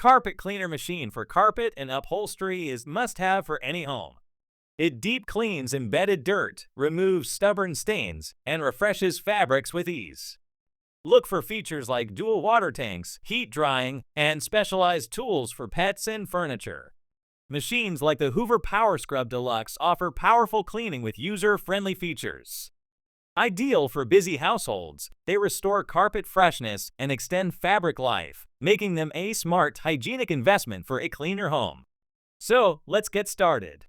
Carpet cleaner machine for carpet and upholstery is must-have for any home. It deep cleans embedded dirt, removes stubborn stains, and refreshes fabrics with ease. Look for features like dual water tanks, heat drying, and specialized tools for pets and furniture. Machines like the Hoover Powerscrub Deluxe offer powerful cleaning with user-friendly features. Ideal for busy households, they restore carpet freshness and extend fabric life, making them a smart, hygienic investment for a cleaner home. So, let's get started.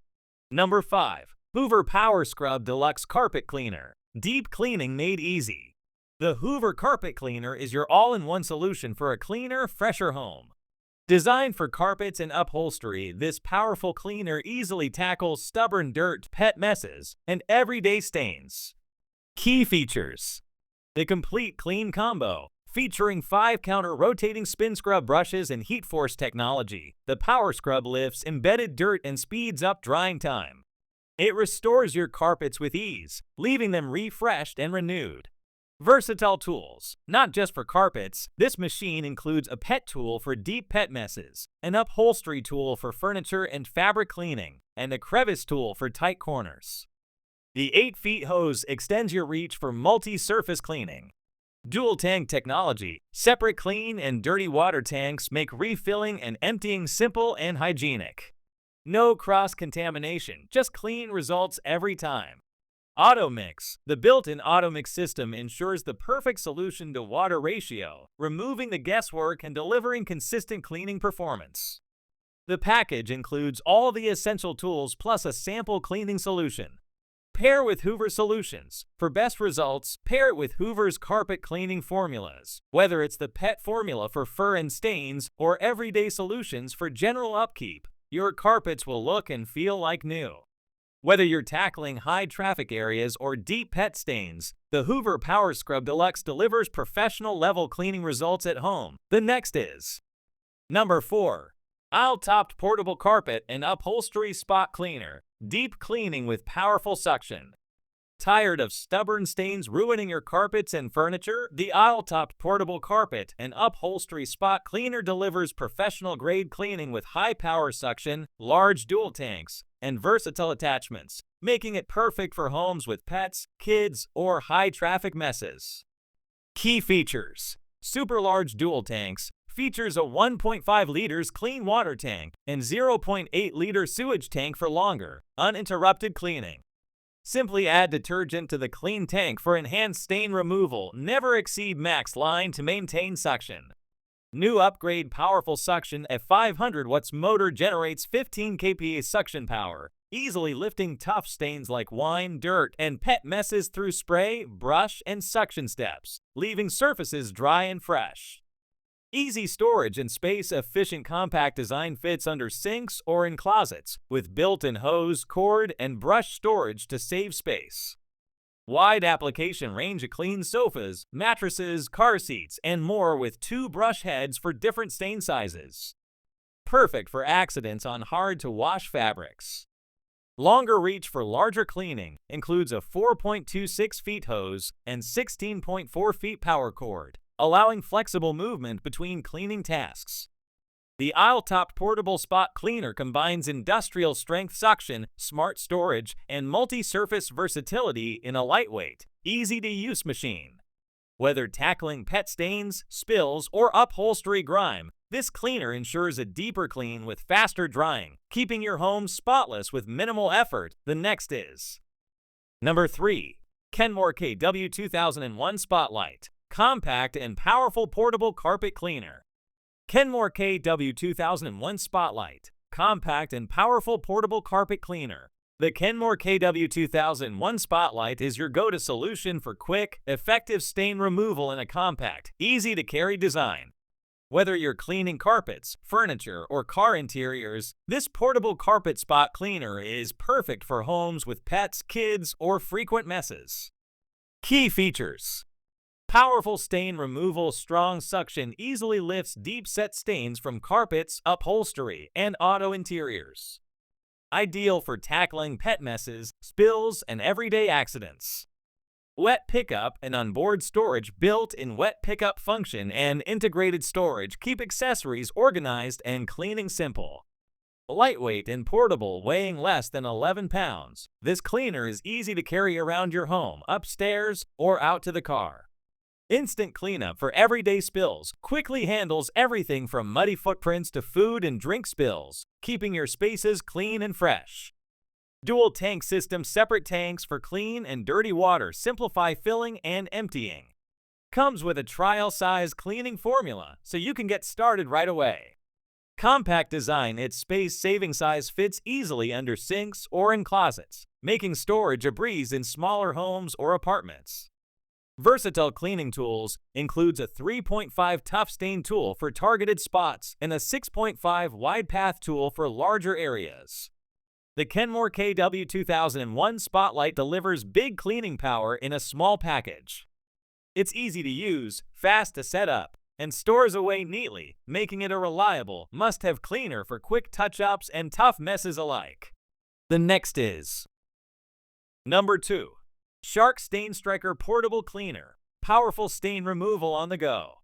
Number 5. Hoover Powerscrub Deluxe Carpet Cleaner. Deep cleaning made easy. The Hoover Carpet Cleaner is your all-in-one solution for a cleaner, fresher home. Designed for carpets and upholstery, this powerful cleaner easily tackles stubborn dirt, pet messes, and everyday stains. Key features: the complete clean combo. Featuring 5-counter rotating spin scrub brushes and heat force technology, the Powerscrub lifts embedded dirt and speeds up drying time. It restores your carpets with ease, leaving them refreshed and renewed. Versatile tools. Not just for carpets, this machine includes a pet tool for deep pet messes, an upholstery tool for furniture and fabric cleaning, and a crevice tool for tight corners. The 8-feet hose extends your reach for multi-surface cleaning. Dual tank technology. Separate clean and dirty water tanks make refilling and emptying simple and hygienic. No cross-contamination, just clean results every time. Auto Mix. The built-in Auto Mix system ensures the perfect solution to water ratio, removing the guesswork and delivering consistent cleaning performance. The package includes all the essential tools plus a sample cleaning solution. Pair with Hoover Solutions. For best results, pair it with Hoover's carpet cleaning formulas. Whether it's the pet formula for fur and stains or everyday solutions for general upkeep, your carpets will look and feel like new. Whether you're tackling high traffic areas or deep pet stains, the Hoover Powerscrub Deluxe delivers professional-level cleaning results at home. The next is Number 4. Ailltopd Portable Carpet and Upholstery Spot Cleaner. Deep cleaning with powerful suction. Tired of stubborn stains ruining your carpets and furniture? The Ailltopd Portable Carpet and Upholstery Spot Cleaner delivers professional-grade cleaning with high-power suction, large dual tanks, and versatile attachments, making it perfect for homes with pets, kids, or high-traffic messes. Key features: super large dual tanks. Features a 1.5 liters clean water tank and 0.8 liter sewage tank for longer, uninterrupted cleaning. Simply add detergent to the clean tank for enhanced stain removal. Never exceed max line to maintain suction. New upgrade powerful suction. A 500 watts motor generates 15 kPa suction power, easily lifting tough stains like wine, dirt, and pet messes through spray, brush, and suction steps, leaving surfaces dry and fresh. Easy storage and space-efficient compact design fits under sinks or in closets, with built-in hose, cord, and brush storage to save space. Wide application range of clean sofas, mattresses, car seats, and more with 2 brush heads for different stain sizes. Perfect for accidents on hard-to-wash fabrics. Longer reach for larger cleaning includes a 4.26 feet hose and 16.4 feet power cord, allowing flexible movement between cleaning tasks. The Ailltopd Portable Spot Cleaner combines industrial-strength suction, smart storage, and multi-surface versatility in a lightweight, easy-to-use machine. Whether tackling pet stains, spills, or upholstery grime, this cleaner ensures a deeper clean with faster drying, keeping your home spotless with minimal effort. The next is Number 3. Kenmore KW 2001 Spotlight. Compact and powerful portable carpet cleaner. Kenmore KW 2001 Spotlight. Compact and powerful portable carpet cleaner. The Kenmore KW 2001 Spotlight is your go-to solution for quick, effective stain removal in a compact, easy-to-carry design. Whether you're cleaning carpets, furniture, or car interiors, this portable carpet spot cleaner is perfect for homes with pets, kids, or frequent messes. Key features: powerful stain removal. Strong suction easily lifts deep-set stains from carpets, upholstery, and auto interiors. Ideal for tackling pet messes, spills, and everyday accidents. Wet pickup and onboard storage. Built-in wet pickup function and integrated storage keep accessories organized and cleaning simple. Lightweight and portable, weighing less than 11 pounds, this cleaner is easy to carry around your home, upstairs, or out to the car. Instant cleanup for everyday spills. Quickly handles everything from muddy footprints to food and drink spills, keeping your spaces clean and fresh. Dual tank system. Separate tanks for clean and dirty water simplify filling and emptying. Comes with a trial size cleaning formula, so you can get started right away. Compact design. Its space-saving size fits easily under sinks or in closets, making storage a breeze in smaller homes or apartments. Versatile cleaning tools. Includes a 3.5 tough stain tool for targeted spots and a 6.5 wide path tool for larger areas. The Kenmore KW 2001 Spotlight delivers big cleaning power in a small package. It's easy to use, fast to set up, and stores away neatly, making it a reliable, must-have cleaner for quick touch-ups and tough messes alike. The next is Number 2. Shark Stain Striker Portable Cleaner. Powerful stain removal on the go.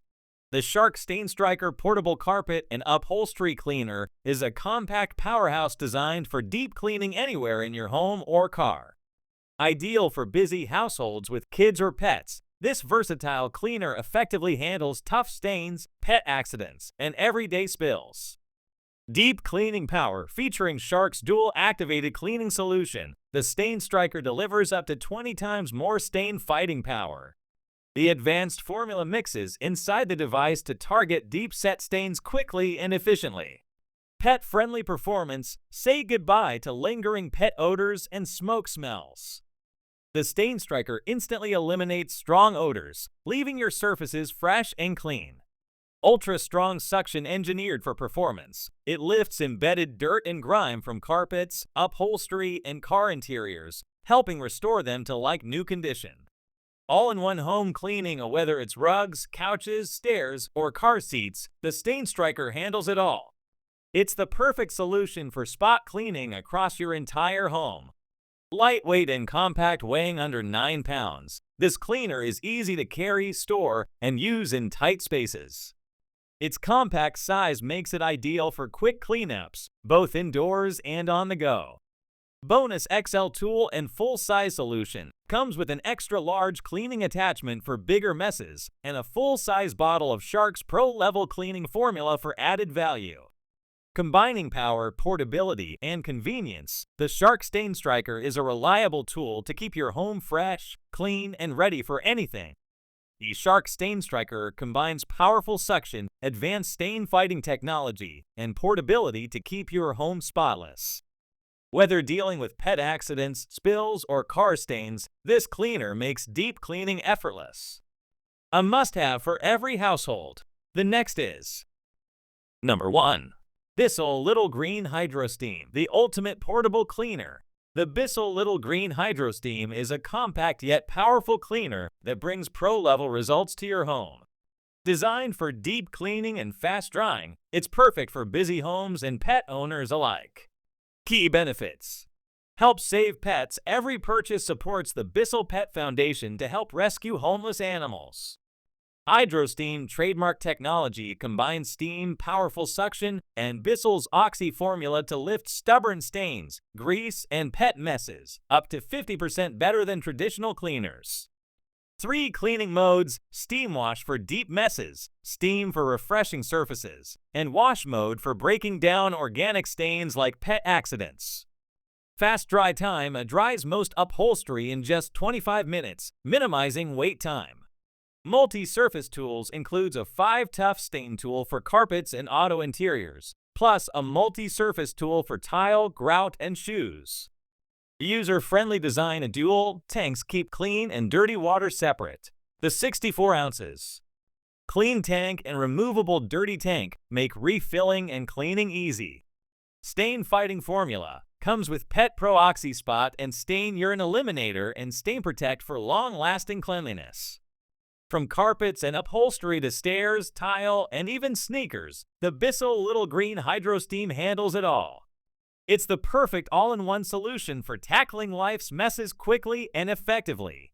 The Shark Stain Striker Portable Carpet and Upholstery Cleaner is a compact powerhouse designed for deep cleaning anywhere in your home or car. Ideal for busy households with kids or pets, this versatile cleaner effectively handles tough stains, pet accidents, and everyday spills. Deep cleaning power. Featuring Shark's dual-activated cleaning solution, the Stain Striker delivers up to 20 times more stain-fighting power. The advanced formula mixes inside the device to target deep-set stains quickly and efficiently. Pet-friendly performance. Say goodbye to lingering pet odors and smoke smells. The Stain Striker instantly eliminates strong odors, leaving your surfaces fresh and clean. Ultra-strong suction. Engineered for performance, it lifts embedded dirt and grime from carpets, upholstery, and car interiors, helping restore them to like-new condition. All-in-one home cleaning. Whether it's rugs, couches, stairs, or car seats, the Stain Striker handles it all. It's the perfect solution for spot cleaning across your entire home. Lightweight and compact, weighing under 9 pounds, this cleaner is easy to carry, store, and use in tight spaces. Its compact size makes it ideal for quick cleanups, both indoors and on the go. Bonus XL tool and full-size solution. Comes with an extra-large cleaning attachment for bigger messes and a full-size bottle of Shark's Pro-Level cleaning formula for added value. Combining power, portability, and convenience, the Shark Stain Striker is a reliable tool to keep your home fresh, clean, and ready for anything. The Shark Stain Striker combines powerful suction, advanced stain-fighting technology, and portability to keep your home spotless. Whether dealing with pet accidents, spills, or car stains, this cleaner makes deep cleaning effortless. A must-have for every household. The next is Number 1. BISSELL Little Green Hydro Steam, the ultimate portable cleaner. The BISSELL Little Green Hydro Steam is a compact yet powerful cleaner that brings pro-level results to your home. Designed for deep cleaning and fast drying, it's perfect for busy homes and pet owners alike. Key benefits. Help save pets. Every purchase supports the BISSELL Pet Foundation to help rescue homeless animals. HydroSteam trademark technology combines steam, powerful suction, and BISSELL's Oxy formula to lift stubborn stains, grease, and pet messes, up to 50% better than traditional cleaners. 3 cleaning modes: steam wash for deep messes, steam for refreshing surfaces, and wash mode for breaking down organic stains like pet accidents. Fast dry time. Dries most upholstery in just 25 minutes, minimizing wait time. Multi-surface tools includes a 5 tough stain tool for carpets and auto interiors, plus a multi-surface tool for tile, grout, and shoes. User-friendly design. Dual tanks keep clean and dirty water separate. The 64 ounces clean tank and removable dirty tank make refilling and cleaning easy. Stain-fighting formula. Comes with Pet Pro Oxy Spot and Stain Urine Eliminator and Stain Protect for long-lasting cleanliness. From carpets and upholstery to stairs, tile, and even sneakers, the BISSELL Little Green Hydro Steam handles it all. It's the perfect all-in-one solution for tackling life's messes quickly and effectively.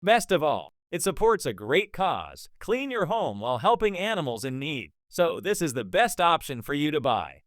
Best of all, it supports a great cause: clean your home while helping animals in need. So this is the best option for you to buy.